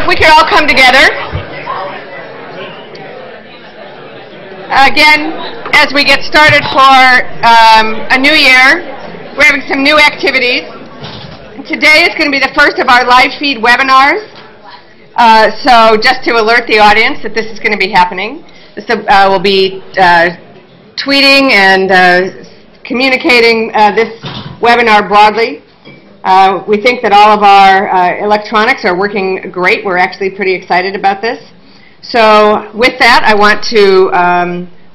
we could all come together. Again, as we get started for a new year, we're having some new activities. Today is going to be the first of our live feed webinars. So just to alert the audience that this is going to be happening. This will be tweeting and communicating this webinar broadly. We think that all of our electronics are working great. We're actually pretty excited about this. So with that, I want to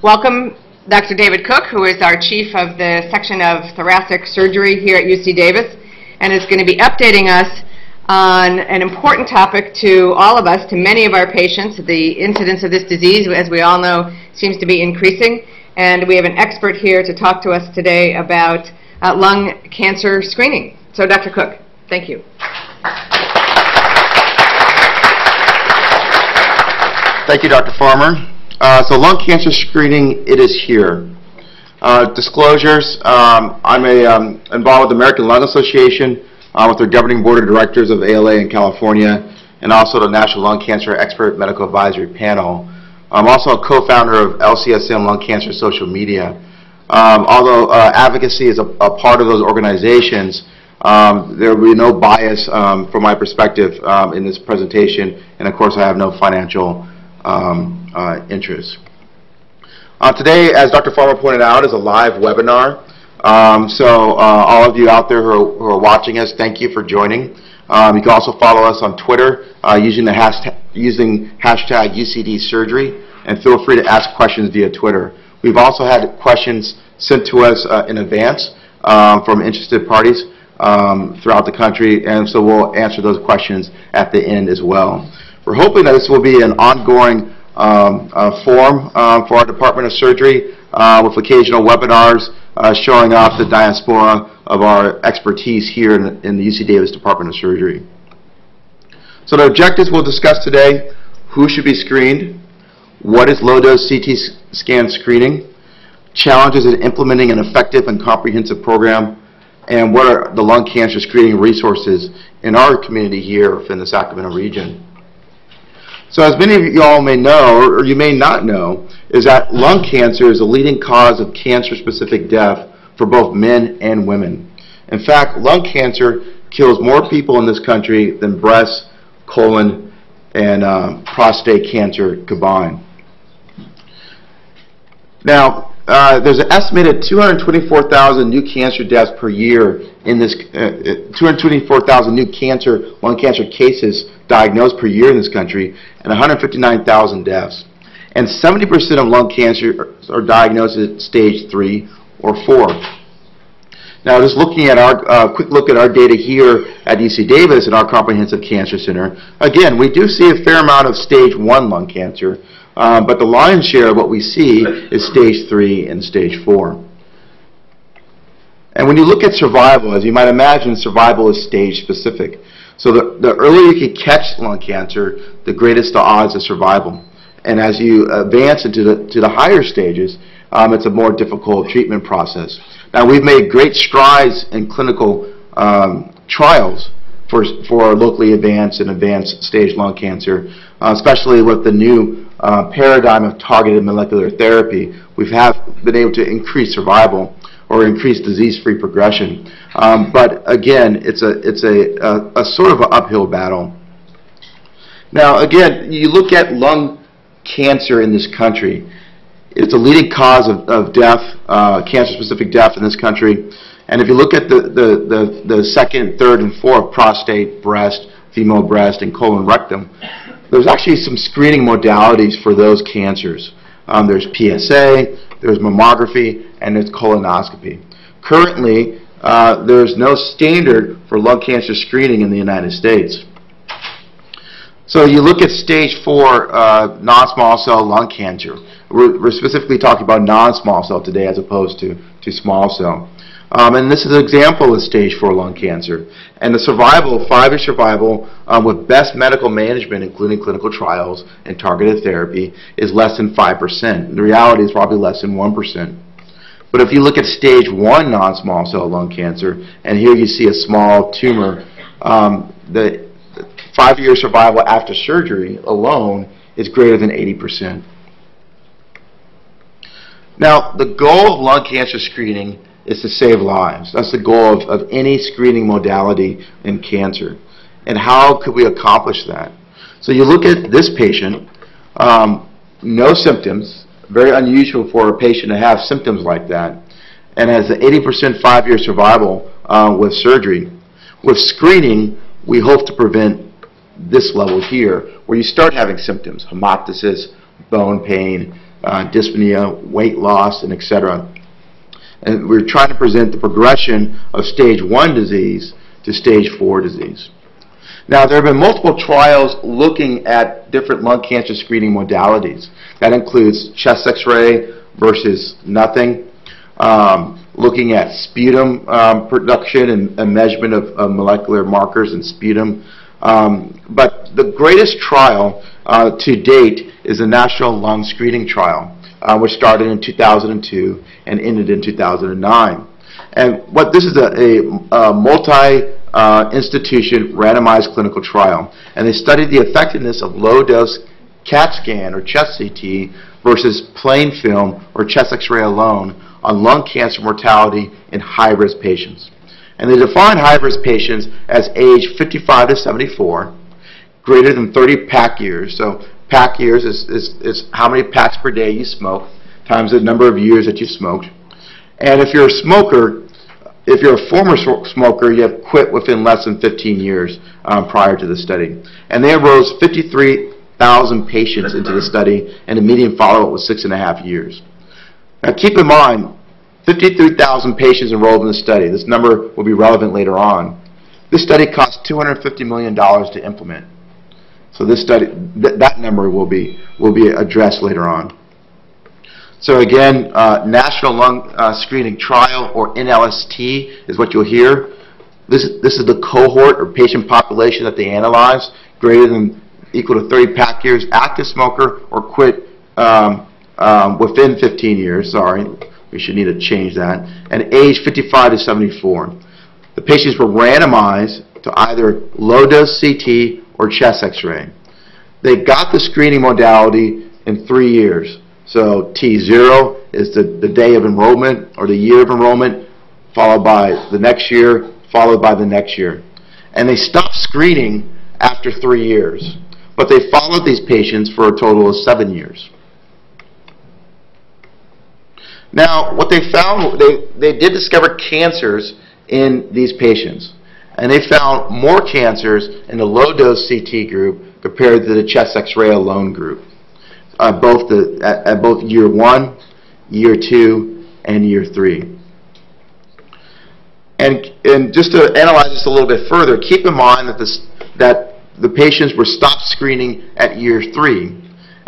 welcome Dr. David Cooke, who is our chief of the section of thoracic surgery here at UC Davis, and is going to be updating us on an important topic to all of us, to many of our patients. The incidence of this disease, as we all know, seems to be increasing. And we have an expert here to talk to us today about lung cancer screening. So Dr. Cooke, thank you. Thank you, Dr. Farmer. So lung cancer screening, it is here. Disclosures, I'm involved with the American Lung Association, with their governing board of directors of ALA in California, and also the National Lung Cancer Expert Medical Advisory Panel. I'm also a co-founder of LCS Lung Cancer Social Media. Although advocacy is a part of those organizations, there will be no bias from my perspective in this presentation, and of course I have no financial interest. Today, as Dr. Farmer pointed out, is a live webinar. So all of you out there who are watching us, thank you for joining. You can also follow us on Twitter using hashtag UCD Surgery, and feel free to ask questions via Twitter. We've also had questions sent to us in advance from interested parties throughout the country, and so we'll answer those questions at the end as well. We're hoping that this will be an ongoing forum for our Department of Surgery with occasional webinars showing off the diaspora of our expertise here in the UC Davis Department of Surgery. So the objectives we'll discuss today: who should be screened, what is low-dose CT scan screening, challenges in implementing an effective and comprehensive program, and what are the lung cancer screening resources in our community here within the Sacramento region. So as many of you all may know, or you may not know, is that lung cancer is a leading cause of cancer-specific death for both men and women. In fact, lung cancer kills more people in this country than breast, colon, and prostate cancer combined. Now, there's an estimated 224,000 new cancer deaths per year in this, 224,000 new lung cancer cases diagnosed per year in this country, and 159,000 deaths. And 70% of lung cancer are diagnosed at stage 3 or 4. Now, just looking at our quick look at our data here at UC Davis and our Comprehensive Cancer Center, again, we do see a fair amount of stage 1 lung cancer, but the lion's share of what we see is stage 3 and stage 4. And when you look at survival, as you might imagine, survival is stage specific. So the earlier you can catch lung cancer, the greatest the odds of survival. And as you advance into the higher stages, it's a more difficult treatment process. Now, we've made great strides in clinical trials for locally advanced and advanced stage lung cancer, especially with the new paradigm of targeted molecular therapy. We have been able to increase survival or increase disease-free progression. But again, it's a sort of an uphill battle. Now, again, you look at lung cancer in this country. It's a leading cause of death, cancer-specific death in this country. And if you look at the second, third, and fourth, prostate, breast, female breast, and colon rectum, there's actually some screening modalities for those cancers. There's PSA, there's mammography, and there's colonoscopy. Currently, there's no standard for lung cancer screening in the United States. So you look at stage 4 non-small cell lung cancer. We're specifically talking about non-small cell today as opposed to small cell. And this is an example of stage 4 lung cancer. And the survival, 5-year survival, with best medical management, including clinical trials and targeted therapy, is less than 5%. The reality is probably less than 1%. But if you look at stage 1 non-small cell lung cancer, and here you see a small tumor, the 5-year survival after surgery alone is greater than 80%. Now, the goal of lung cancer screening is to save lives. That's the goal of any screening modality in cancer. And how could we accomplish that? So you look at this patient, no symptoms, very unusual for a patient to have symptoms like that, and has an 80% 5-year survival with surgery. With screening, we hope to prevent this level here, where you start having symptoms, hemoptysis, bone pain, dyspnea, weight loss, and etc. And we're trying to present the progression of stage 1 disease to stage 4 disease. Now, there have been multiple trials looking at different lung cancer screening modalities. That includes chest x-ray versus nothing, looking at sputum production and measurement of molecular markers in sputum. But the greatest trial to date is the National Lung Screening Trial, which started in 2002 and ended in 2009. And this is a multi-institution randomized clinical trial. And they studied the effectiveness of low-dose CAT scan or chest CT versus plain film or chest x-ray alone on lung cancer mortality in high-risk patients. And they define high-risk patients as age 55 to 74, greater than 30 pack years. So pack years is how many packs per day you smoke times the number of years that you smoked. And if you're a smoker, if you're a former smoker, you have quit within less than 15 years prior to the study. And they enrolled 53,000 patients into the study, and the median follow-up was 6.5 years. Now keep in mind, 53,000 patients enrolled in the study. This number will be relevant later on. This study cost $250 million to implement. So this study, that number will be addressed later on. So again, National Lung Screening Trial, or NLST, is what you'll hear. This is the cohort or patient population that they analyzed, greater than equal to 30 pack years, active smoker, or quit within 15 years. Sorry, we should need to change that. And age 55 to 74. The patients were randomized to either low-dose CT or chest x-ray. They got the screening modality in 3 years. So T0 is the day of enrollment or the year of enrollment, followed by the next year, followed by the next year. And they stopped screening after 3 years. But they followed these patients for a total of 7 years. Now, what they found, they did discover cancers in these patients. And they found more cancers in the low-dose CT group compared to the chest x-ray alone group. At both year 1, year 2, and year 3. And just to analyze this a little bit further, keep in mind that the patients were stopped screening at year 3,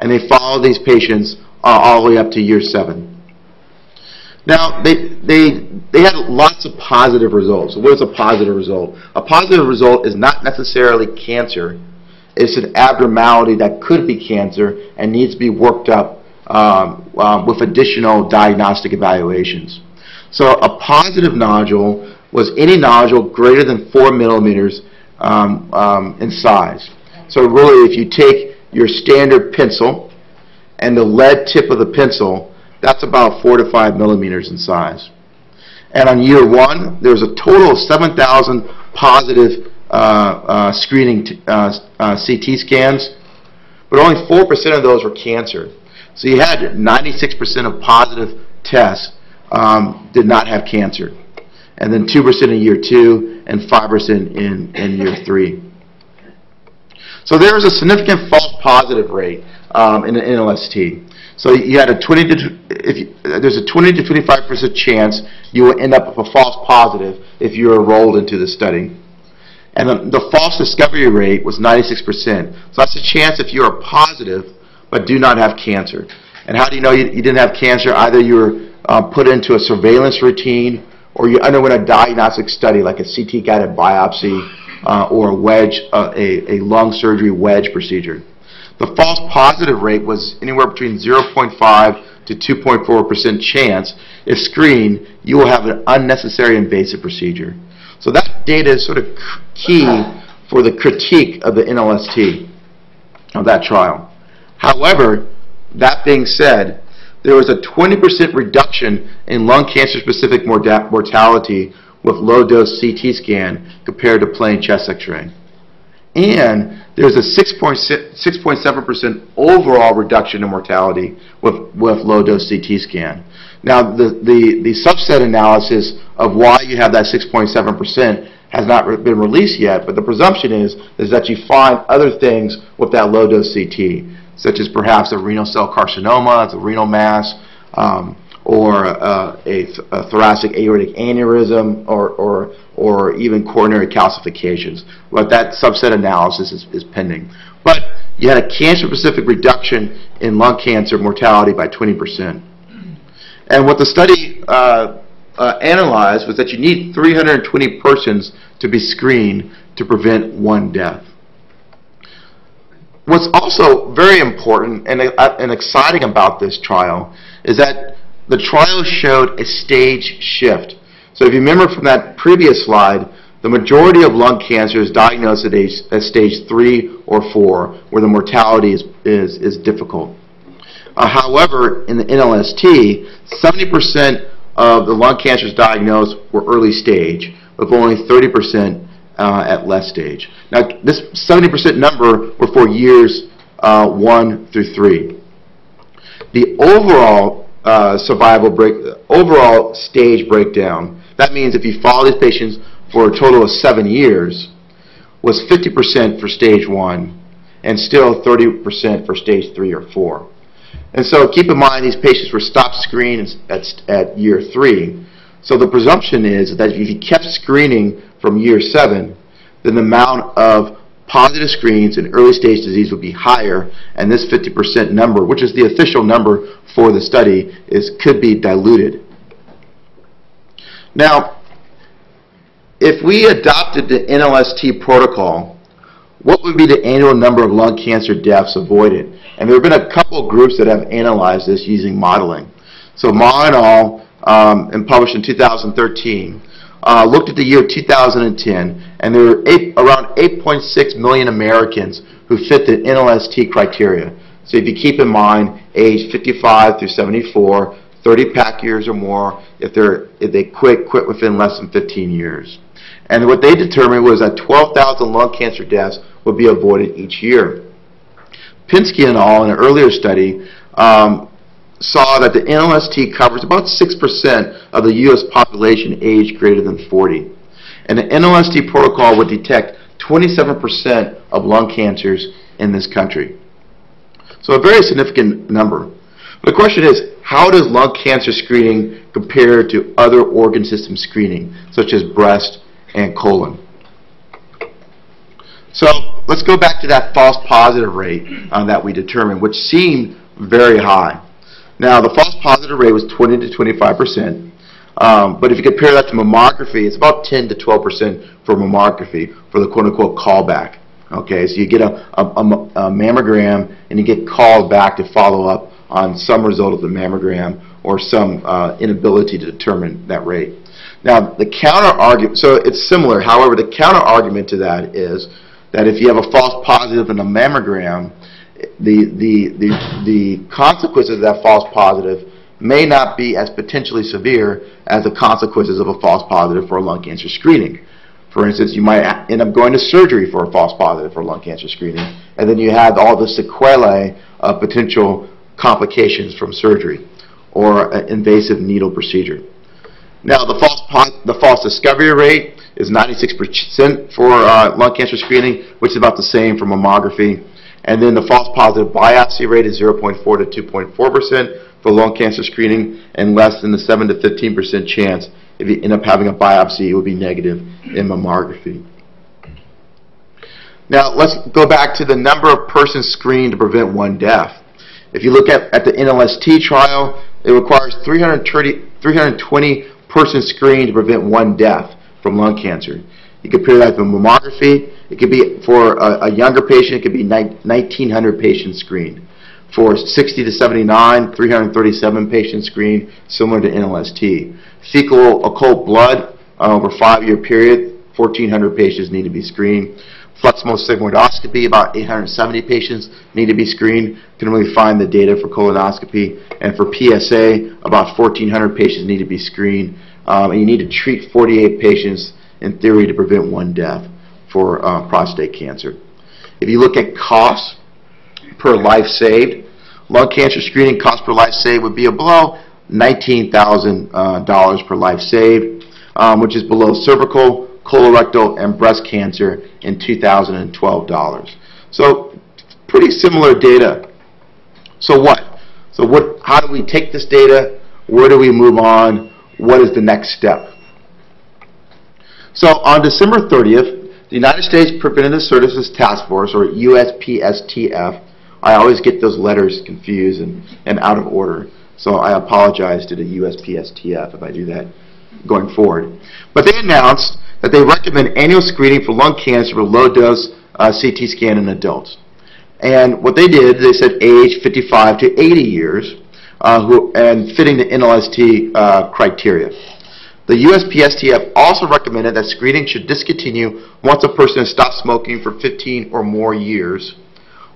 and they followed these patients all the way up to year 7. Now, they had lots of positive results. So what is a positive result? A positive result is not necessarily cancer. It's an abnormality that could be cancer and needs to be worked up with additional diagnostic evaluations. So a positive nodule was any nodule greater than 4 millimeters in size. So really, if you take your standard pencil and the lead tip of the pencil, that's about 4 to 5 millimeters in size. And on year 1, there was a total of 7,000 positive screening CT scans, but only 4% of those were cancer. So you had 96% of positive tests did not have cancer, and then 2% in year 2 and 5% in year 3. So there is a significant false positive rate in the NLST. So you had there's a 20 to 25% chance you will end up with a false positive if you're enrolled into the study. And the false discovery rate was 96%. So that's a chance if you're positive but do not have cancer. And how do you know you didn't have cancer? Either you were put into a surveillance routine, or you underwent a diagnostic study like a CT-guided biopsy or a lung surgery wedge procedure. The false positive rate was anywhere between 0.5 to 2.4% chance. If screened, you will have an unnecessary invasive procedure. So that data is sort of key for the critique of the NLST of that trial. However, that being said, there was a 20% reduction in lung cancer-specific mortality with low-dose CT scan compared to plain chest X-ray. And there's a 6.7% overall reduction in mortality with low-dose CT scan. Now, the subset analysis of why you have that 6.7% has not been released yet, but the presumption is that you find other things with that low-dose CT, such as perhaps a renal cell carcinoma, a renal mass, or a thoracic aortic aneurysm, or even coronary calcifications. But that subset analysis is pending. But you had a cancer-specific reduction in lung cancer mortality by 20%. And what the study analyzed was that you need 320 persons to be screened to prevent one death. What's also very important and exciting about this trial is that the trial showed a stage shift. So if you remember from that previous slide, the majority of lung cancer is diagnosed at stage 3 or 4, where the mortality is difficult. However, in the NLST, 70% of the lung cancers diagnosed were early stage, with only 30% at less stage. Now, this 70% number were for years 1 through 3. The overall overall stage breakdown, that means if you follow these patients for a total of 7 years, was 50% for stage 1 and still 30% for stage 3 or 4. And so keep in mind these patients were stopped screening at year 3. So the presumption is that if you kept screening from year 7, then the amount of positive screens in early stage disease would be higher, and this 50% number, which is the official number for the study, could be diluted. Now, if we adopted the NLST protocol, what would be the annual number of lung cancer deaths avoided? And there have been a couple of groups that have analyzed this using modeling. So Ma et al. And published in 2013 looked at the year 2010, and there were around 8.6 million Americans who fit the NLST criteria. So if you keep in mind age 55 through 74, 30 pack years or more, if they quit within less than 15 years. And what they determined was that 12,000 lung cancer deaths would be avoided each year. Pinsky et al. In an earlier study saw that the NLST covers about 6% of the U.S. population age greater than 40. And the NLST protocol would detect 27% of lung cancers in this country. So a very significant number. But the question is, how does lung cancer screening compare to other organ system screening, such as breast and colon? So let's go back to that false positive rate that we determined, which seemed very high. Now, the false positive rate was 20 to 25%, but if you compare that to mammography, it's about 10 to 12% for mammography for the quote-unquote callback. Okay, so you get a mammogram and you get called back to follow up on some result of the mammogram or some inability to determine that rate. Now, the counter-argument, so it's similar, however, the counter-argument to that is that if you have a false positive in a mammogram, the consequences of that false positive may not be as potentially severe as the consequences of a false positive for a lung cancer screening. For instance, you might end up going to surgery for a false positive for lung cancer screening, and then you have all the sequelae of potential complications from surgery or an invasive needle procedure. Now, the false discovery rate is 96% for lung cancer screening, which is about the same for mammography. And then the false positive biopsy rate is 0.4 to 2.4% for lung cancer screening, and less than the 7 to 15% chance if you end up having a biopsy, it would be negative in mammography. Now, let's go back to the number of persons screened to prevent one death. If you look at the NLST trial, it requires 320 persons screened to prevent one death from lung cancer. You compare that to mammography, it could be for a younger patient, it could be 1,900 patients screened. For 60 to 79, 337 patients screened, similar to NLST. Fecal occult blood over a 5-year period, 1,400 patients need to be screened. Flexible sigmoidoscopy, about 870 patients need to be screened. Can really find the data for colonoscopy. And for PSA, about 1,400 patients need to be screened. And you need to treat 48 patients, in theory, to prevent one death for prostate cancer. If you look at costs per life saved, lung cancer screening cost per life saved would be below $19,000 per life saved, which is below cervical, colorectal, and breast cancer in 2012 dollars. So pretty similar data. So what? How do we take this data? Where do we move on? What is the next step? So on December 30th, the United States Preventive Services Task Force, or USPSTF, I always get those letters confused and out of order, so I apologize to the USPSTF if I do that going forward. But they announced that they recommend annual screening for lung cancer with low-dose CT scan in adults. And what they did, they said age 55 to 80 years and fitting the NLST criteria. The USPSTF also recommended that screening should discontinue once a person has stopped smoking for 15 or more years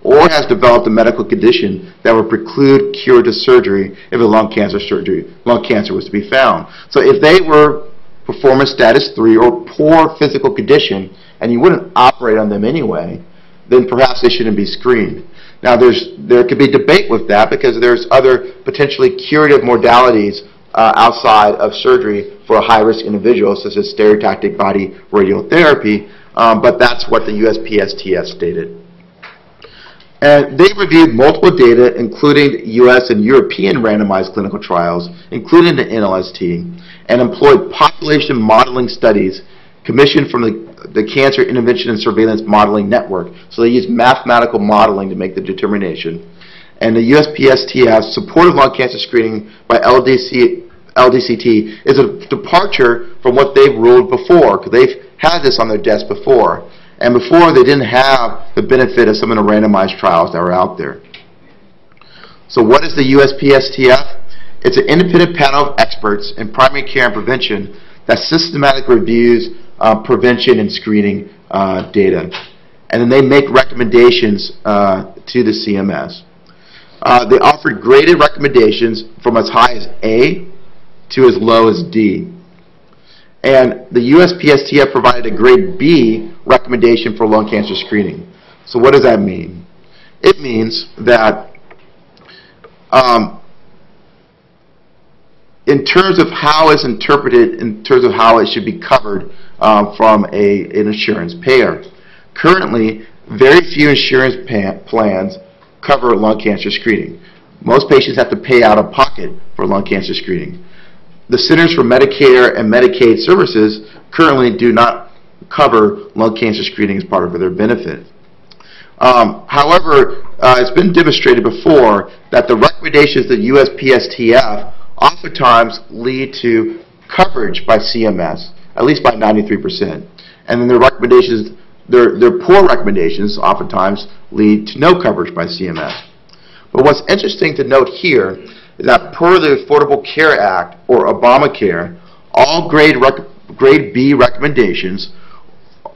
or has developed a medical condition that would preclude curative surgery if a lung cancer was to be found. So if they were performance status 3 or poor physical condition and you wouldn't operate on them anyway, then perhaps they shouldn't be screened. Now there could be debate with that because there's other potentially curative modalities outside of surgery for a high-risk individual, such as stereotactic body radiotherapy, but that's what the USPSTF stated. And they reviewed multiple data, including U.S. and European randomized clinical trials, including the NLST, and employed population modeling studies commissioned from the Cancer Intervention and Surveillance Modeling Network. So they used mathematical modeling to make the determination. And the USPSTF supported lung cancer screening by LDCT is a departure from what they've ruled before, because they've had this on their desk before. And before, they didn't have the benefit of some of the randomized trials that were out there. So what is the USPSTF? It's an independent panel of experts in primary care and prevention that systematically reviews prevention and screening data. And then they make recommendations to the CMS. They offered graded recommendations from as high as A to as low as D. And the USPSTF provided a grade B recommendation for lung cancer screening. So what does that mean? It means that in terms of how it's interpreted, in terms of how it should be covered from an insurance payer. Currently, very few insurance plans cover lung cancer screening. Most patients have to pay out of pocket for lung cancer screening. The Centers for Medicare and Medicaid Services currently do not cover lung cancer screening as part of their benefit. However, it's been demonstrated before that the recommendations of the USPSTF oftentimes lead to coverage by CMS, at least by 93%. And then their recommendations, their poor recommendations oftentimes lead to no coverage by CMS. But what's interesting to note here is that per the Affordable Care Act, or Obamacare, all grade B recommendations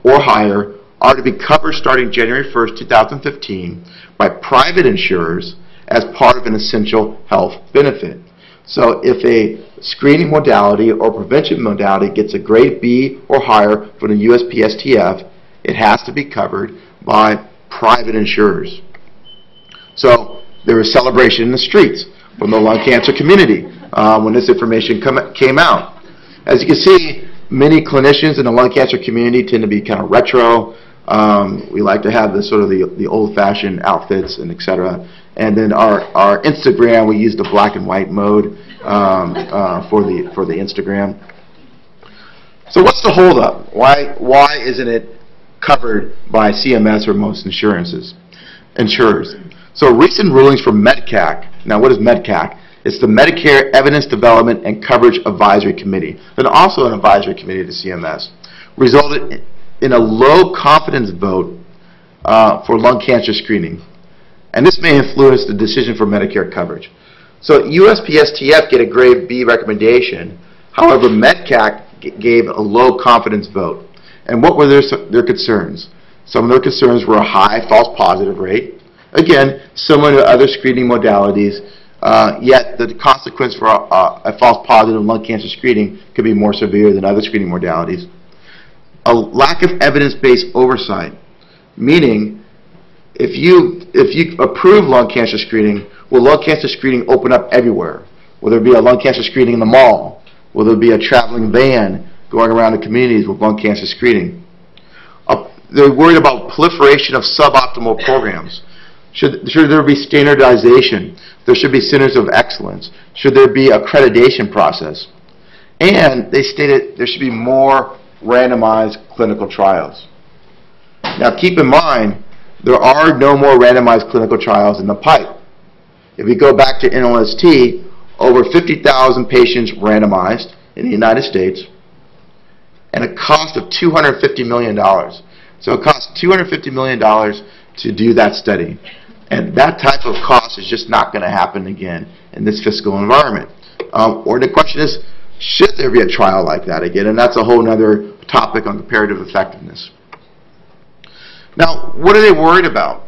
or higher are to be covered starting January 1st, 2015 by private insurers as part of an essential health benefit. So if a screening modality or prevention modality gets a grade B or higher from the USPSTF, it has to be covered by private insurers. So there was celebration in the streets from the lung cancer community when this information came out. As you can see, many clinicians in the lung cancer community tend to be kind of retro. We like to have this sort of the old-fashioned outfits and etc. And then our Instagram, we use the black and white mode for the Instagram. So what's the holdup? Why isn't it covered by CMS or most insurers? So recent rulings from MedCAC. Now what is MedCAC? It's the Medicare Evidence Development and Coverage Advisory Committee, and also an advisory committee to CMS, resulted in a low confidence vote for lung cancer screening. And this may influence the decision for Medicare coverage. So USPSTF get a grade B recommendation. However, MedCAC gave a low confidence vote. And what were their concerns? Some of their concerns were a high false positive rate. Again, similar to other screening modalities, yet the consequence for a false positive lung cancer screening could be more severe than other screening modalities. A lack of evidence-based oversight, meaning if you approve lung cancer screening, will lung cancer screening open up everywhere? Will there be a lung cancer screening in the mall? Will there be a traveling van going around the communities with lung cancer screening? They're worried about proliferation of suboptimal programs. Should there be standardization? There should be centers of excellence. Should there be accreditation process? And they stated there should be more randomized clinical trials. Now keep in mind, there are no more randomized clinical trials in the pipe. If we go back to NLST, over 50,000 patients randomized in the United States, and a cost of $250 million. So it costs $250 million to do that study. And that type of cost is just not going to happen again in this fiscal environment. Or the question is, should there be a trial like that again? And that's a whole other topic on comparative effectiveness. Now, what are they worried about?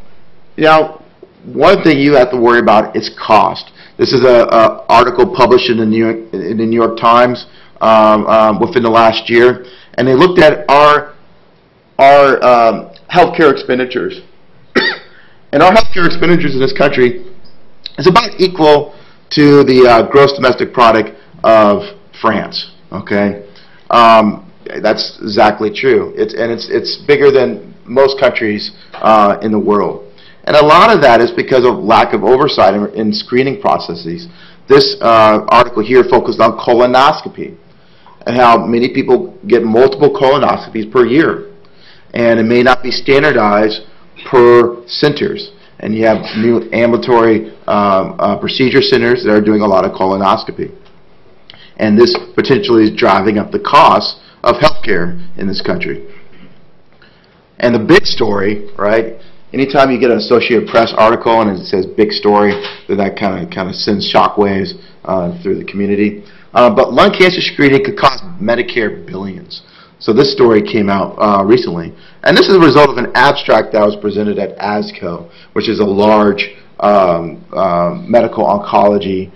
Now, one thing you have to worry about is cost. This is an article published in the New York Times within the last year, and they looked at our healthcare expenditures. And our healthcare expenditures in this country is about equal to the gross domestic product of France. Okay, that's exactly true. It's bigger than most countries in the world. And a lot of that is because of lack of oversight in screening processes. This article here focused on colonoscopy and how many people get multiple colonoscopies per year. And it may not be standardized per centers. And you have new ambulatory procedure centers that are doing a lot of colonoscopy. And this potentially is driving up the cost of healthcare in this country. And the big story, right? Anytime you get an Associated Press article and it says big story, then that kind of sends shockwaves through the community. But lung cancer screening could cost Medicare billions. So this story came out recently. And this is a result of an abstract that was presented at ASCO, which is a large medical oncology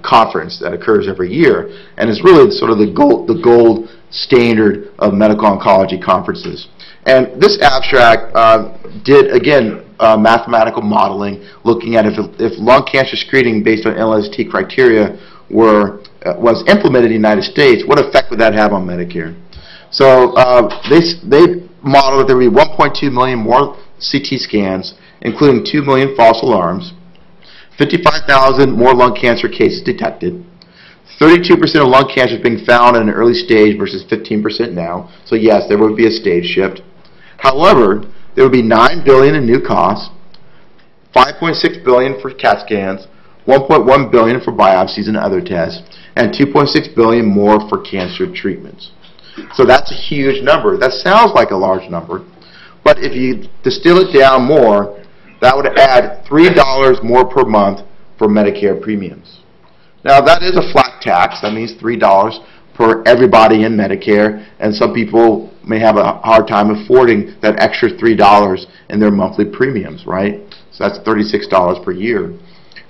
conference that occurs every year. And it's really sort of the gold standard of medical oncology conferences. And this abstract did, again, mathematical modeling, looking at if lung cancer screening based on NLST criteria was implemented in the United States, what effect would that have on Medicare? So they modeled that there would be 1.2 million more CT scans, including 2 million false alarms, 55,000 more lung cancer cases detected, 32% of lung cancer is being found in an early stage versus 15% now. So yes, there would be a stage shift. However, there would be $9 billion in new costs, $5.6 billion for CAT scans, $1.1 billion for biopsies and other tests, and $2.6 billion more for cancer treatments. So that's a huge number. That sounds like a large number, but if you distill it down more, that would add $3 more per month for Medicare premiums. Now that is a flat tax. That means $3 per everybody in Medicare, and some people may have a hard time affording that extra $3 in their monthly premiums, right? So that's $36 per year.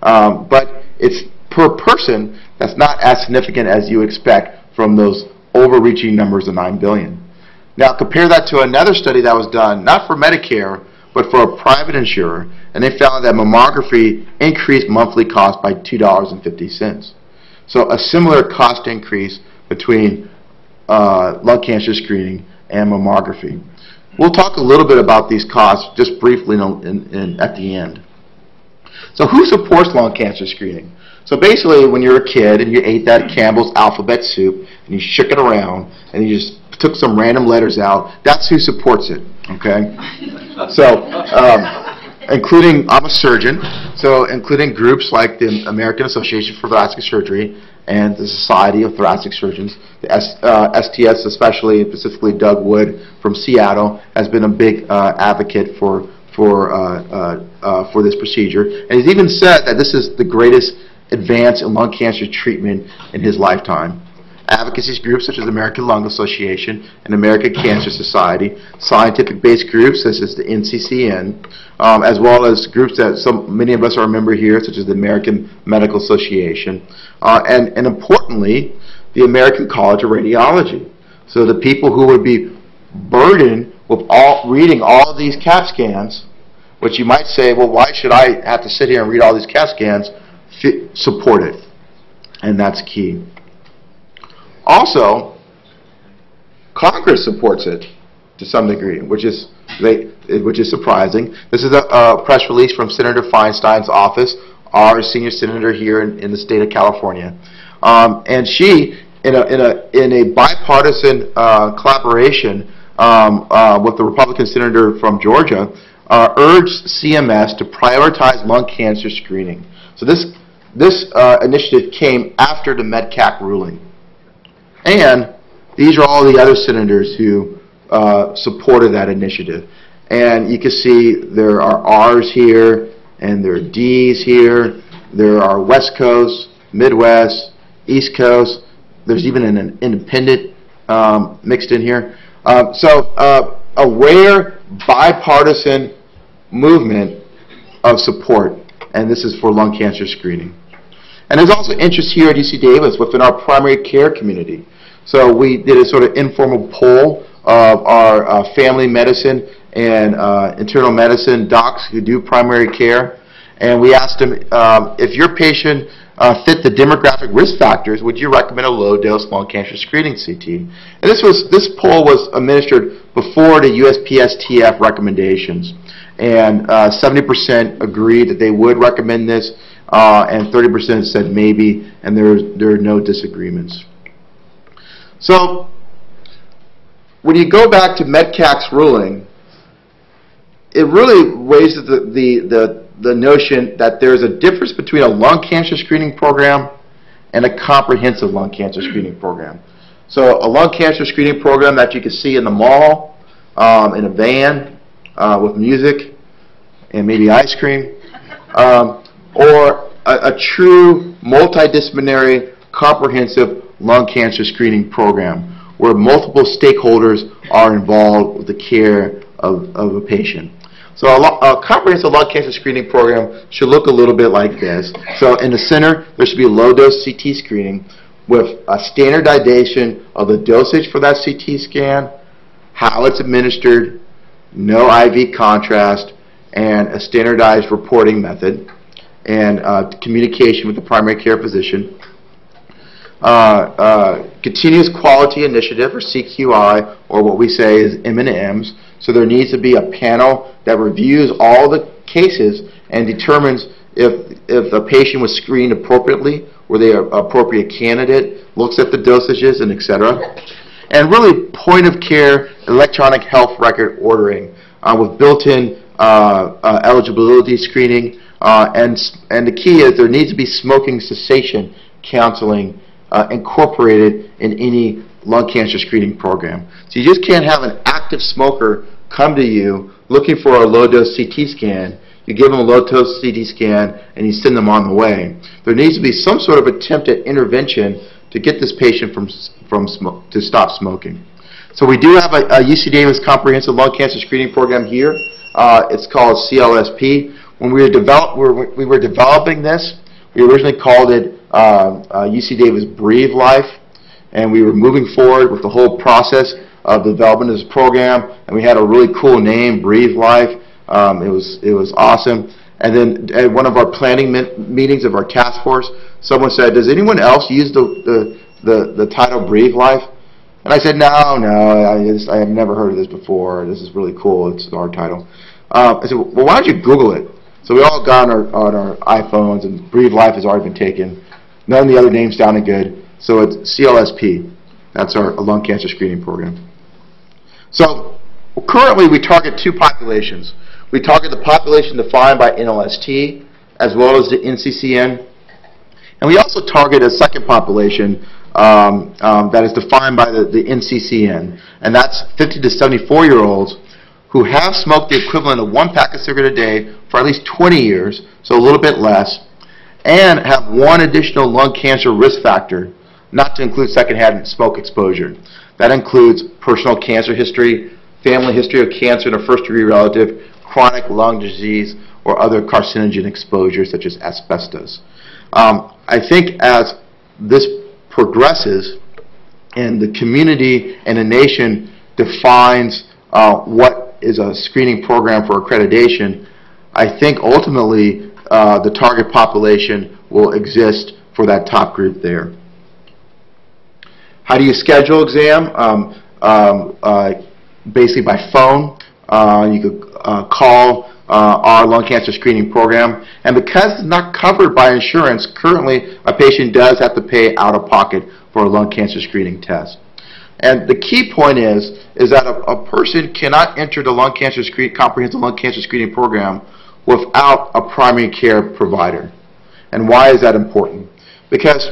But it's per person. That's not as significant as you expect from those overreaching numbers of $9 billion. Now compare that to another study that was done, not for Medicare, but for a private insurer, and they found that mammography increased monthly cost by $2.50. So a similar cost increase between lung cancer screening and mammography. We'll talk a little bit about these costs just briefly at the end. So who supports lung cancer screening? So basically when you're a kid and you ate that Campbell's alphabet soup and you shook it around and you just took some random letters out, that's who supports it, okay? So, including, I'm a surgeon, so including groups like the American Association for Thoracic Surgery and the Society of Thoracic Surgeons, the STS especially, and specifically Doug Wood from Seattle, has been a big advocate for this procedure. And he's even said that this is the greatest advance in lung cancer treatment in his lifetime. advocacy groups such as the American Lung Association and American Cancer Society, scientific-based groups such as the NCCN, as well as groups that many of us are a member here, such as the American Medical Association, and importantly, the American College of Radiology. So the people who would be burdened with reading all of these CAT scans, which you might say, well, why should I have to sit here and read all these CAT scans? Support it, and that's key. Also, Congress supports it to some degree, which is surprising. This is a press release from Senator Feinstein's office, our senior senator here in the state of California, and she, in a bipartisan collaboration with the Republican senator from Georgia, urged CMS to prioritize lung cancer screening. So this initiative came after the MedCAC ruling. And these are all the other senators who supported that initiative. And you can see there are R's here, and there are D's here. There are West Coast, Midwest, East Coast. There's even an independent mixed in here. So a rare bipartisan movement of support, and this is for lung cancer screening. And there's also interest here at UC Davis within our primary care community. So we did a sort of informal poll of our family medicine and internal medicine docs who do primary care, and we asked them, if your patient fit the demographic risk factors, would you recommend a low-dose lung cancer screening CT? And this poll was administered before the USPSTF recommendations, and 70% agreed that they would recommend this, and 30% said maybe, and there are no disagreements. So when you go back to MedCAC's ruling, it really raises the notion that there's a difference between a lung cancer screening program and a comprehensive lung cancer screening program. So a lung cancer screening program that you can see in the mall, in a van, with music and maybe ice cream, or a true multidisciplinary comprehensive lung cancer screening program where multiple stakeholders are involved with the care of a patient. So a comprehensive lung cancer screening program should look a little bit like this. So in the center, there should be low-dose CT screening with a standardization of the dosage for that CT scan, how it's administered, no IV contrast, and a standardized reporting method, and communication with the primary care physician. Continuous Quality Initiative, or CQI, or what we say is M&Ms. So there needs to be a panel that reviews all the cases and determines if a patient was screened appropriately, were they an appropriate candidate, looks at the dosages, and etc. And really point-of-care electronic health record ordering with built-in eligibility screening. And the key is there needs to be smoking cessation counseling incorporated in any lung cancer screening program. So you just can't have an active smoker come to you looking for a low-dose CT scan. You give them a low-dose CT scan and you send them on the way. There needs to be some sort of attempt at intervention to get this patient to stop smoking. So we do have a UC Davis Comprehensive Lung Cancer Screening Program here. It's called CLSP. When we were developing this, we originally called it UC Davis Breathe Life, and we were moving forward with the whole process of the development of this program, and we had a really cool name, Breathe Life. It was awesome. And then at one of our planning meetings of our task force, someone said, "Does anyone else use the title Breathe Life?" And I said, "No, I have never heard of this before. This is really cool. It's our title." I said, "Well, why don't you Google it?" So we all got on our iPhones, and Breathe Life has already been taken. None of the other names sounded good, so it's CLSP. That's our lung cancer screening program. So currently we target two populations. We target the population defined by NLST as well as the NCCN, and we also target a second population that is defined by the NCCN, and that's 50 to 74-year-olds who have smoked the equivalent of 1 pack of cigarette a day for at least 20 years, so a little bit less, and have one additional lung cancer risk factor not to include secondhand smoke exposure. That includes personal cancer history, family history of cancer in a first-degree relative, chronic lung disease, or other carcinogen exposures such as asbestos. I think as this progresses and the community and the nation defines what is a screening program for accreditation, I think ultimately the target population will exist for that top group there. How do you schedule exam? Basically by phone. You could call our lung cancer screening program, and because it's not covered by insurance, currently a patient does have to pay out of pocket for a lung cancer screening test. And the key point is that a person cannot enter the comprehensive lung cancer screening program without a primary care provider. And why is that important? Because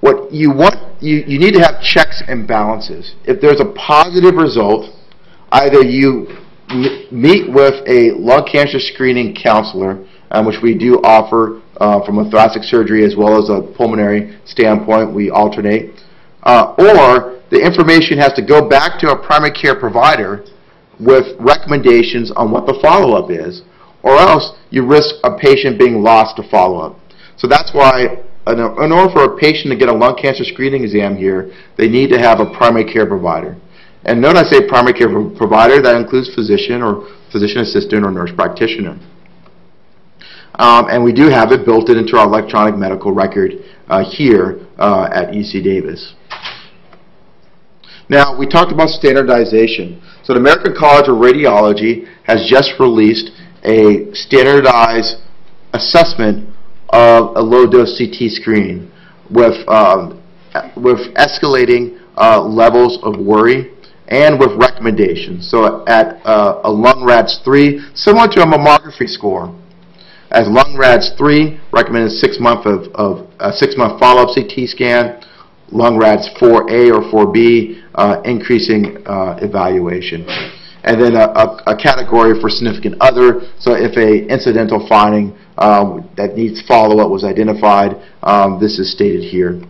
what you want, you need to have checks and balances. If there's a positive result, either you meet with a lung cancer screening counselor, which we do offer from a thoracic surgery as well as a pulmonary standpoint, we alternate, or the information has to go back to a primary care provider with recommendations on what the follow-up is, or else you risk a patient being lost to follow-up. So that's why in order for a patient to get a lung cancer screening exam here, they need to have a primary care provider. And note I say primary care provider, that includes physician or physician assistant or nurse practitioner. And we do have it built into our electronic medical record here at UC Davis. Now, we talked about standardization. So the American College of Radiology has just released a standardized assessment of a low-dose CT screen with escalating levels of worry and with recommendations. So at a LungRADS 3, similar to a mammography score, as LungRADS 3 recommended 6-month follow-up CT scan, LungRADS 4A or 4B increasing evaluation. And then a category for significant other, so if a incidental finding that needs follow-up was identified, this is stated here.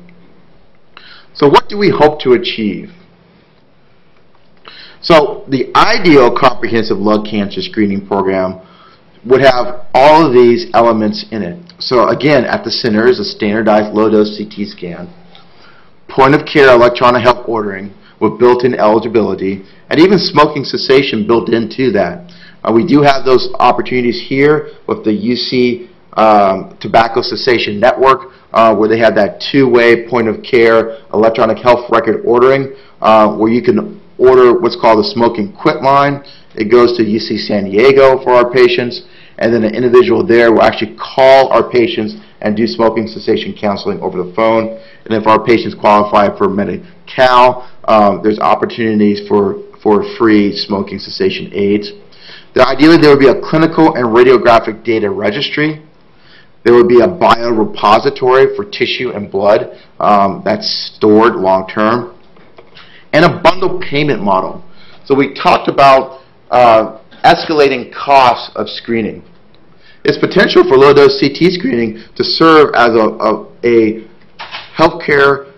So what do we hope to achieve? So the ideal comprehensive lung cancer screening program would have all of these elements in it. So again, at the center is a standardized low-dose CT scan, point-of-care electronic health ordering with built-in eligibility, and even smoking cessation built into that. We do have those opportunities here with the UC Tobacco Cessation Network, where they have that two-way point-of-care electronic health record ordering, where you can order what's called a smoking quit line. It goes to UC San Diego for our patients, and then an individual there will actually call our patients and do smoking cessation counseling over the phone. And if our patients qualify for Medi-Cal, there's opportunities for free smoking cessation aids. Ideally, there would be a clinical and radiographic data registry. There would be a biorepository for tissue and blood that's stored long term, and a bundled payment model. So we talked about escalating costs of screening. It's potential for low-dose CT screening to serve as a healthcare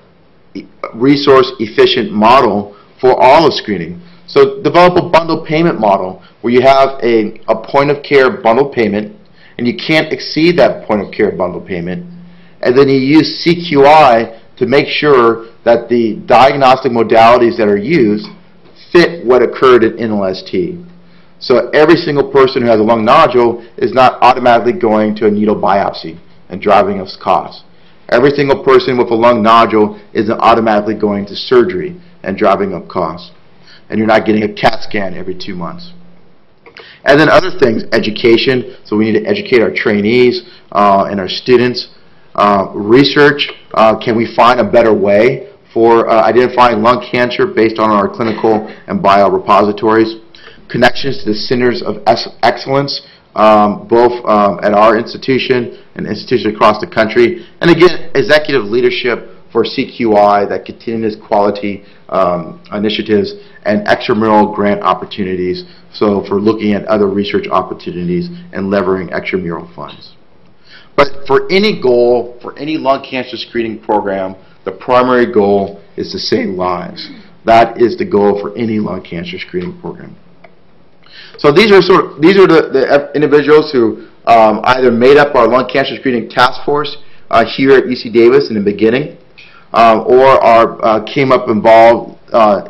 resource efficient model for all of screening. So develop a bundled payment model where you have a point-of-care bundled payment, and you can't exceed that point-of-care bundled payment, and then you use CQI to make sure that the diagnostic modalities that are used fit what occurred in NLST. So every single person who has a lung nodule is not automatically going to a needle biopsy and driving us costs. Every single person with a lung nodule isn't automatically going to surgery and driving up costs. And you're not getting a CAT scan every 2 months. And then other things, education. So we need to educate our trainees and our students. Research, can we find a better way for identifying lung cancer based on our clinical and biorepositories? Connections to the centers of excellence, both at our institution and institutions across the country. And again, executive leadership for CQI, that continuous quality initiatives, and extramural grant opportunities, so for looking at other research opportunities and leveraging extramural funds. But for any goal, for any lung cancer screening program, the primary goal is to save lives. That is the goal for any lung cancer screening program. So these are the individuals who either made up our lung cancer screening task force here at UC Davis in the beginning, or came up involved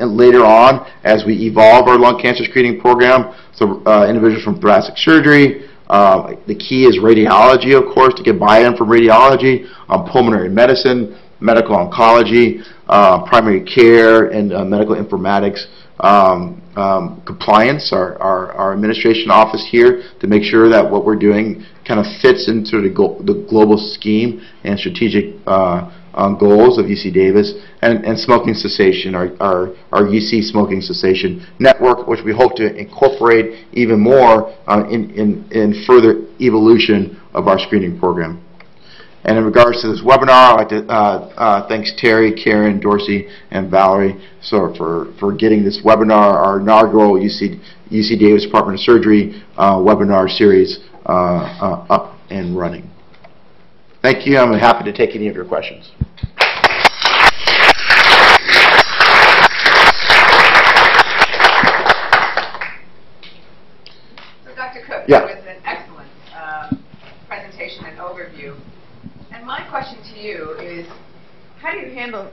later on as we evolve our lung cancer screening program. So individuals from thoracic surgery. The key is radiology, of course, to get buy-in from radiology, pulmonary medicine, medical oncology, primary care, and medical informatics. Compliance, our administration office here, to make sure that what we're doing kind of fits into the global scheme and strategic goals of UC Davis, and smoking cessation, our UC smoking cessation network, which we hope to incorporate even more in further evolution of our screening program. And in regards to this webinar, I'd like to thank Terry, Karen, Dorsey, and Valerie for getting this webinar, our inaugural UC Davis Department of Surgery webinar series up and running. Thank you. I'm happy to take any of your questions. So Dr. Cooke, yeah. That was an excellent presentation and overview. And my question to you is, how do you handle...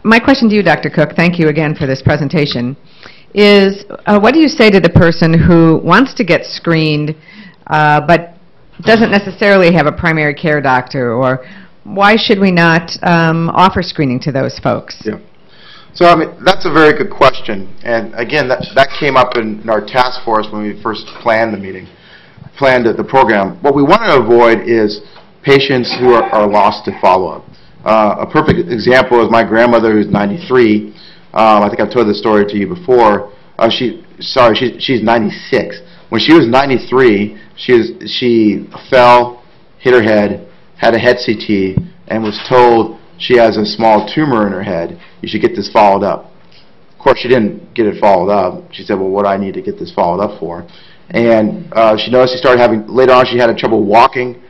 My question to you, Dr. Cooke, thank you again for this presentation, is what do you say to the person who wants to get screened but doesn't necessarily have a primary care doctor, or why should we not offer screening to those folks? Yeah. So I mean, that's a very good question, and again, that came up in our task force when we first planned the program. What we want to avoid is patients who are lost to follow-up. A perfect example is my grandmother, who's 93. I think I've told this story to you before. She's 96. When she was 93, she fell, hit her head, had a head CT, and was told she has a small tumor in her head. You should get this followed up. Of course, she didn't get it followed up. She said, well, what do I need to get this followed up for? And she noticed she started having, later on she had trouble walking,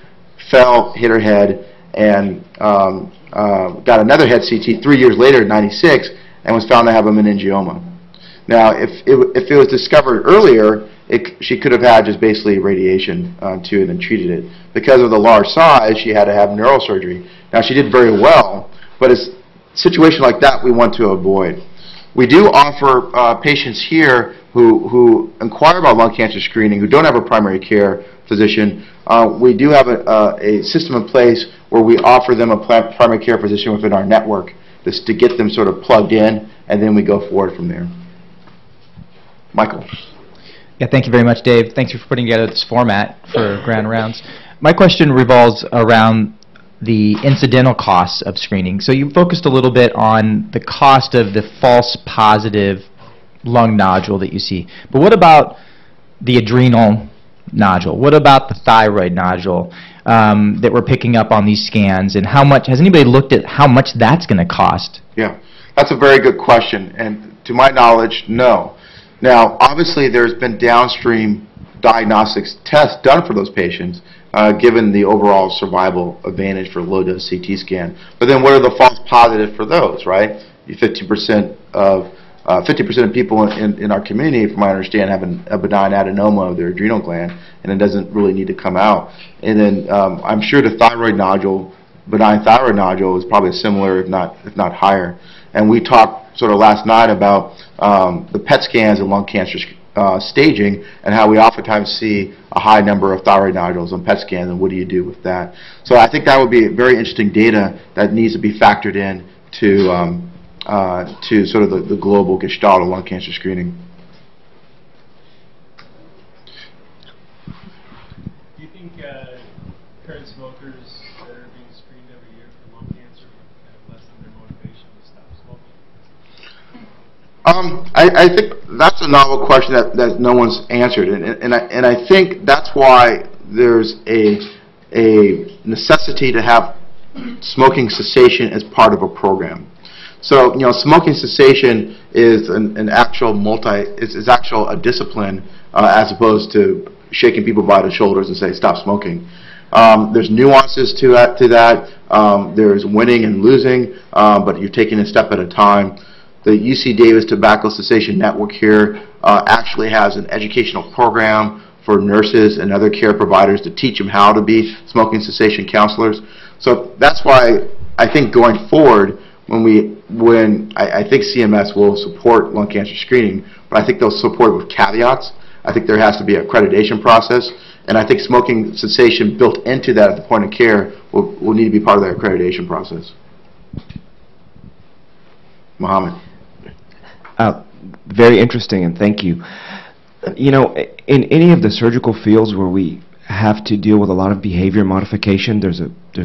fell, hit her head, and got another head CT 3 years later at 96, and was found to have a meningioma. Now, if it was discovered earlier, she could have had just basically radiation to it and treated it. Because of the large size, she had to have neurosurgery. Now, she did very well, but it's a situation like that we want to avoid. We do offer patients here who inquire about lung cancer screening, who don't have a primary care physician. We do have a system in place where we offer them a primary care physician within our network, just to get them sort of plugged in, and then we go forward from there. Michael. Yeah, thank you very much, Dave. Thanks for putting together this format for Grand Rounds. My question revolves around the incidental costs of screening. So you focused a little bit on the cost of the false positive lung nodule that you see. But what about the adrenal nodule? What about the thyroid nodule that we're picking up on these scans? And how much, has anybody looked at how much that's going to cost? Yeah, that's a very good question. And to my knowledge, no. Now, obviously, there's been downstream diagnostics tests done for those patients, given the overall survival advantage for low-dose CT scan. But then what are the false positives for those, right? 50% of people in our community, from what I understand, have a benign adenoma of their adrenal gland, and it doesn't really need to come out. And then I'm sure the thyroid nodule, benign thyroid nodule, is probably similar, if not higher. And we talked sort of last night about the PET scans and lung cancer staging, and how we oftentimes see a high number of thyroid nodules on PET scans, and what do you do with that? So I think that would be very interesting data that needs to be factored in to sort of the global gestalt of lung cancer screening. Do you think current smokers that are being screened every year for lung cancer have less than their motivation to stop smoking? I think that's a novel question that no one's answered, and I think that's why there's a necessity to have smoking cessation as part of a program. So, you know, smoking cessation is an actual a discipline as opposed to shaking people by the shoulders and say stop smoking. There's nuances to that. There's winning and losing, but you're taking a step at a time. The UC Davis Tobacco Cessation Network here actually has an educational program for nurses and other care providers to teach them how to be smoking cessation counselors. So that's why I think going forward, when I think CMS will support lung cancer screening, but I think they'll support it with caveats. I think there has to be an accreditation process, and I think smoking cessation built into that at the point of care will need to be part of that accreditation process. Mohammed. Very interesting, and thank you. You know, in any of the surgical fields where we have to deal with a lot of behavior modification, there's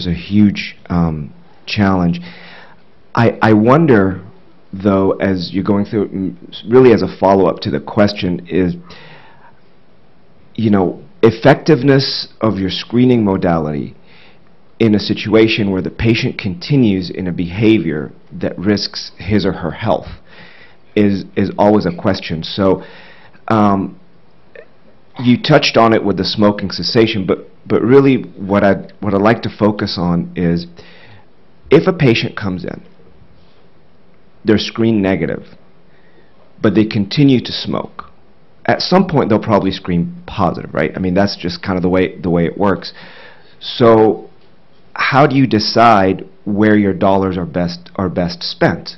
a huge challenge. I wonder, though, as you're going through, really as a follow-up to the question, is, you know, effectiveness of your screening modality in a situation where the patient continues in a behavior that risks his or her health is always a question. So you touched on it with the smoking cessation, but really what I'd like to focus on is, if a patient comes in, they're screened negative, but they continue to smoke, at some point they'll probably screen positive, right? I mean, that's just kind of the way it works. So how do you decide where your dollars are best spent?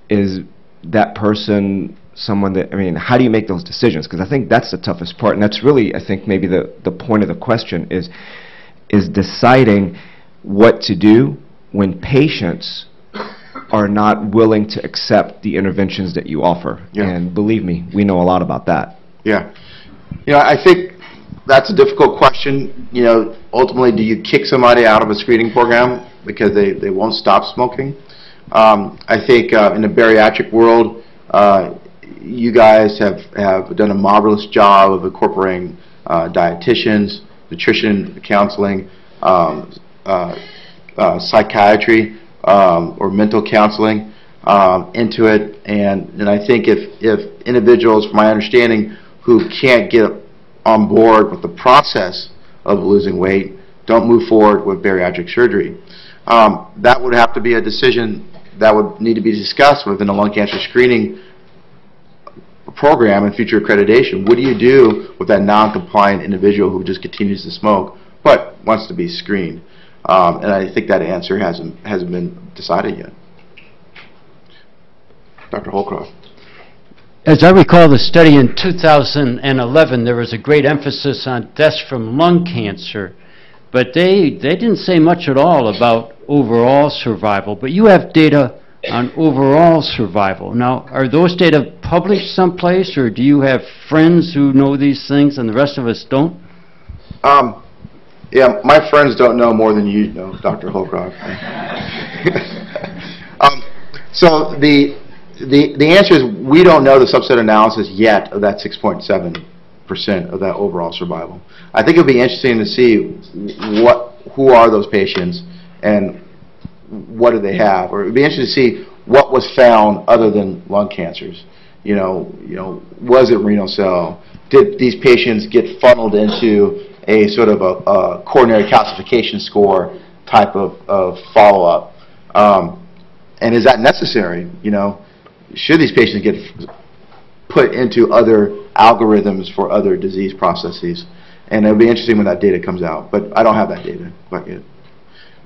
Is that person someone that, I mean, how do you make those decisions? Because I think that's the toughest part, and that's really, I think, maybe the point of the question is deciding what to do when patients are not willing to accept the interventions that you offer. Yeah. And believe me, we know a lot about that. Yeah. You know, I think that's a difficult question. You know, ultimately, do you kick somebody out of a screening program because they won't stop smoking? I think in the bariatric world, you guys have done a marvelous job of incorporating dietitians, nutrition, counseling, psychiatry, or mental counseling into it. And I think if individuals, from my understanding, who can't get on board with the process of losing weight don't move forward with bariatric surgery, that would have to be a decision that would need to be discussed within the lung cancer screening program and future accreditation. What do you do with that non-compliant individual who just continues to smoke but wants to be screened? And I think that answer hasn't been decided yet. Dr. Holcroft. As I recall the study in 2011, there was a great emphasis on deaths from lung cancer, but they didn't say much at all about overall survival. But you have data on overall survival. Now, are those data published someplace, or do you have friends who know these things and the rest of us don't? Yeah, my friends don't know more than you know, Dr. Holcroft. So the answer is we don't know the subset analysis yet of that 6.7% of that overall survival. I think it'll be interesting to see who are those patients and what do they have, or it'd be interesting to see what was found other than lung cancers. You know, was it renal cell? Did these patients get funneled into a sort of a coronary calcification score type of follow-up? And is that necessary? You know, should these patients get put into other algorithms for other disease processes? And it'll be interesting when that data comes out, but I don't have that data quite yet.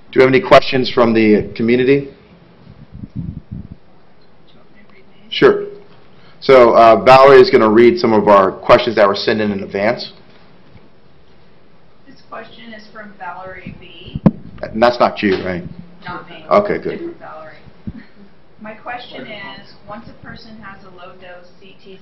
Do you have any questions from the community? Sure. So Valerie is going to read some of our questions that were sent in advance. This question is from Valerie B. And that's not you, right? Not me. Okay, good. Different Valerie. My question is, once a person has a low-dose CT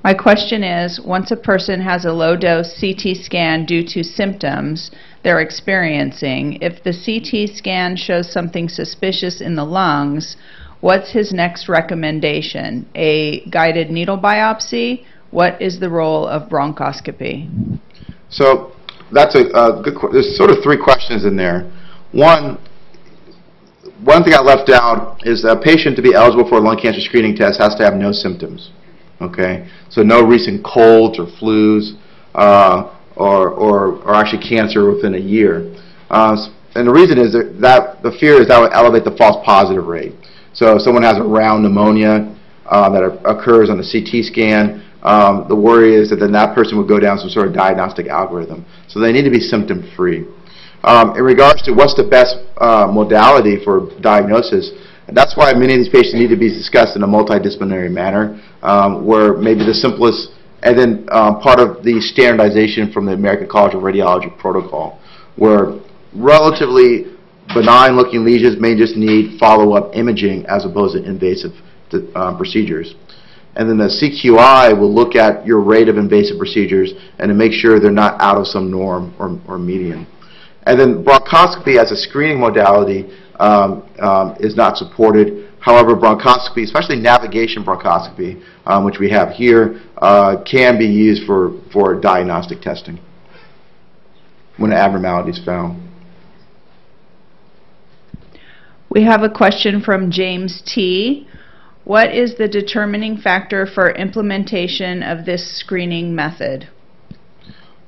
My question is, once a person has a low-dose CT scan due to symptoms they're experiencing, if the CT scan shows something suspicious in the lungs, what's his next recommendation? A guided needle biopsy? What is the role of bronchoscopy? So that's a good question. There's sort of three questions in there. One thing I left out is that a patient to be eligible for a lung cancer screening test has to have no symptoms. Okay, so no recent colds or flus or actually cancer within a year. And the reason is that the fear is that would elevate the false positive rate. So if someone has a round pneumonia that occurs on a CT scan, the worry is that then that person would go down some sort of diagnostic algorithm. So they need to be symptom-free. In regards to what's the best modality for diagnosis, that's why many of these patients need to be discussed in a multidisciplinary manner, where maybe the simplest, and then part of the standardization from the American College of Radiology protocol, where relatively benign-looking lesions may just need follow-up imaging as opposed to invasive procedures. And then the CQI will look at your rate of invasive procedures and to make sure they're not out of some norm or median. And then bronchoscopy as a screening modality is not supported. However, bronchoscopy, especially navigation bronchoscopy, which we have here, can be used for diagnostic testing when an abnormality is found. We have a question from James T. What is the determining factor for implementation of this screening method?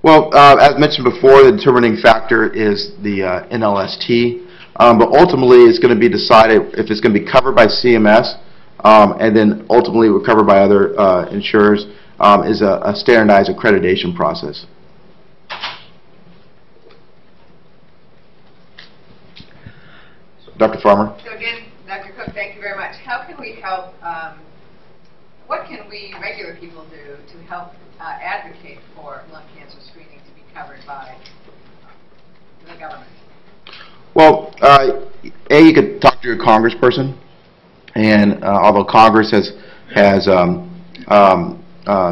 Well, as mentioned before, the determining factor is the NLST, but ultimately it's going to be decided if it's going to be covered by CMS and then ultimately covered by other insurers, is a standardized accreditation process. Dr. Farmer? So again, Dr. Cooke, thank you very much. How can we help, what can we regular people do to help advocate for lung cancer screening to be covered by the government? Well, you could talk to your congressperson, and although Congress has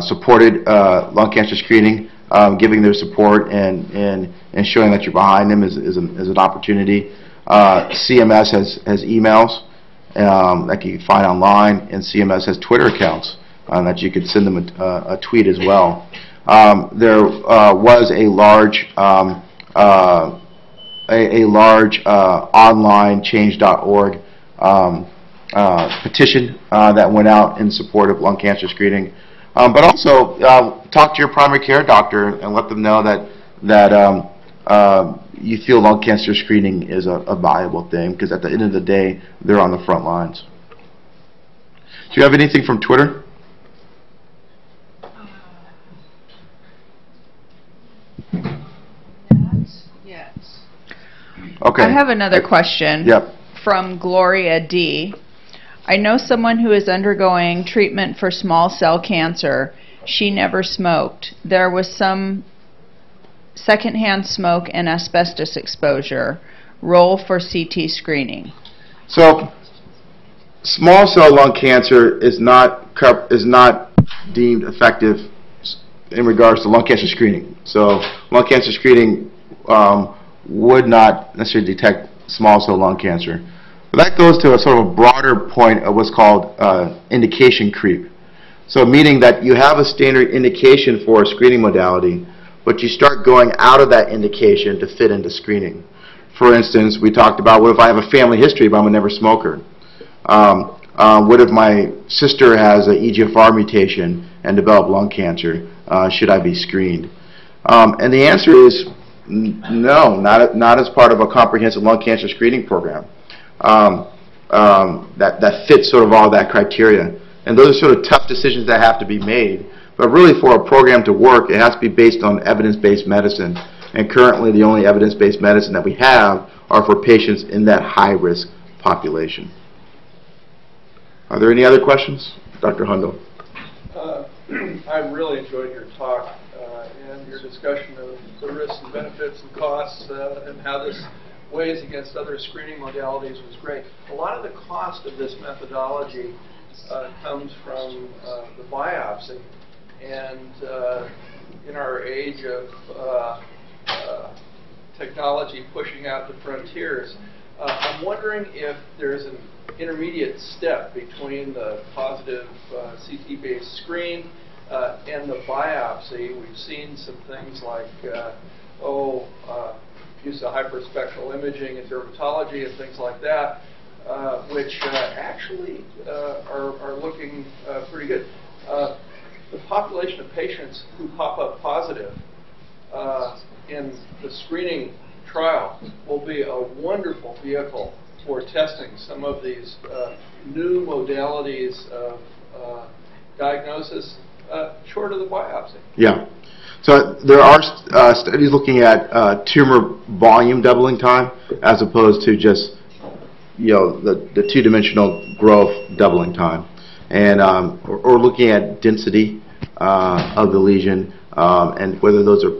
supported lung cancer screening, giving their support and showing that you're behind them is an opportunity. CMS has emails that you can find online, and CMS has Twitter accounts that you could send them a tweet as well. There was a large online change.org petition that went out in support of lung cancer screening. But also talk to your primary care doctor and let them know that you feel lung cancer screening is a viable thing, because at the end of the day, they're on the front lines. Do you have anything from Twitter? Yes. Okay. I have another question. Yep. From Gloria D. I know someone who is undergoing treatment for small cell cancer. She never smoked. There was some secondhand smoke and asbestos exposure. Role for CT screening. So, small cell lung cancer is not deemed effective in regards to lung cancer screening. So, lung cancer screening would not necessarily detect small cell lung cancer. But that goes to a sort of a broader point of what's called indication creep. So, meaning that you have a standard indication for a screening modality, but you start going out of that indication to fit into screening. For instance, we talked about, what if I have a family history but I'm a never smoker? What if my sister has an EGFR mutation and developed lung cancer? Should I be screened? And the answer is no, not as part of a comprehensive lung cancer screening program that fits sort of all that criteria. And those are sort of tough decisions that have to be made. But really, for a program to work, it has to be based on evidence-based medicine. And currently, the only evidence-based medicine that we have are for patients in that high-risk population. Are there any other questions? Dr. Hundle. I really enjoyed your talk and your discussion of the risks and benefits and costs and how this weighs against other screening modalities was great. A lot of the cost of this methodology comes from the biopsy. And in our age of technology pushing out the frontiers, I'm wondering if there's an intermediate step between the positive CT-based screen and the biopsy. We've seen some things like use of hyperspectral imaging in dermatology and things like that, which actually are looking pretty good. the population of patients who pop up positive in the screening trial will be a wonderful vehicle for testing some of these new modalities of diagnosis short of the biopsy. Yeah. So there are studies looking at tumor volume doubling time as opposed to just the two-dimensional growth doubling time, and or looking at density of the lesion and whether those are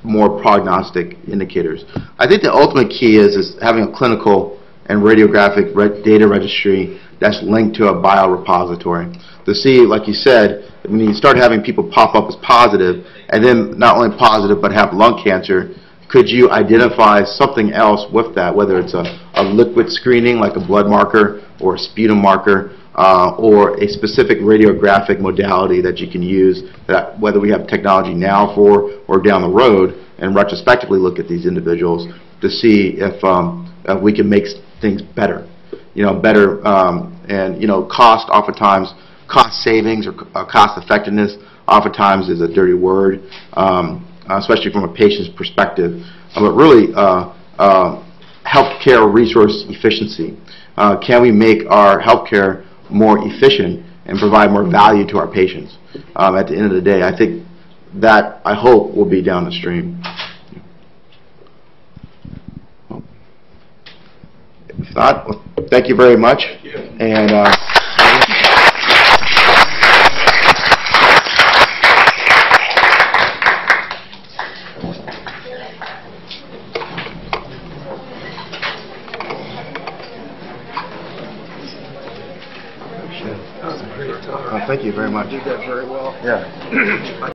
more prognostic indicators. I think the ultimate key is having a clinical and radiographic data registry that's linked to a biorepository to see, like you said, when you start having people pop up as positive, and then not only positive but have lung cancer, could you identify something else with that, whether it's a liquid screening like a blood marker or a sputum marker, or a specific radiographic modality that you can use, that whether we have technology now for or down the road, and retrospectively look at these individuals to see if we can make things better. And cost, oftentimes, cost savings or cost effectiveness oftentimes is a dirty word, especially from a patient's perspective. But really, healthcare resource efficiency. Can we make our healthcare more efficient and provide more value to our patients? At the end of the day, I think that, I hope, will be down the stream. If not, well, thank you very much. Thank you. And thank you very much. You did that very well. Yeah.